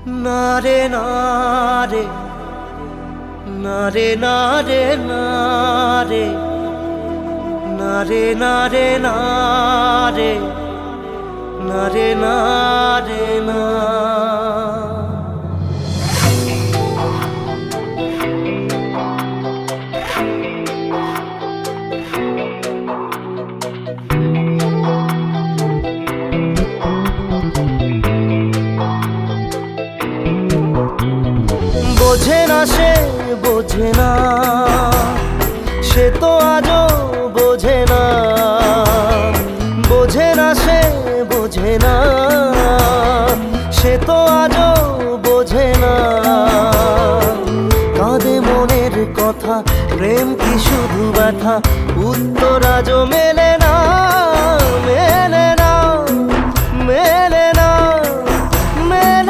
না রে না রে, না রে না রে, না রে, না রে না রে, না রে, না রে না রে না। বোঝে না সে, বোঝে না সে তো আজও বোঝে না, বোঝে না সে, বোঝে না সে তো আজও বোঝে না। কাঁদে মনের কথা, প্রেম কি শুধু ব্যথা, উত্তর আজও মেলে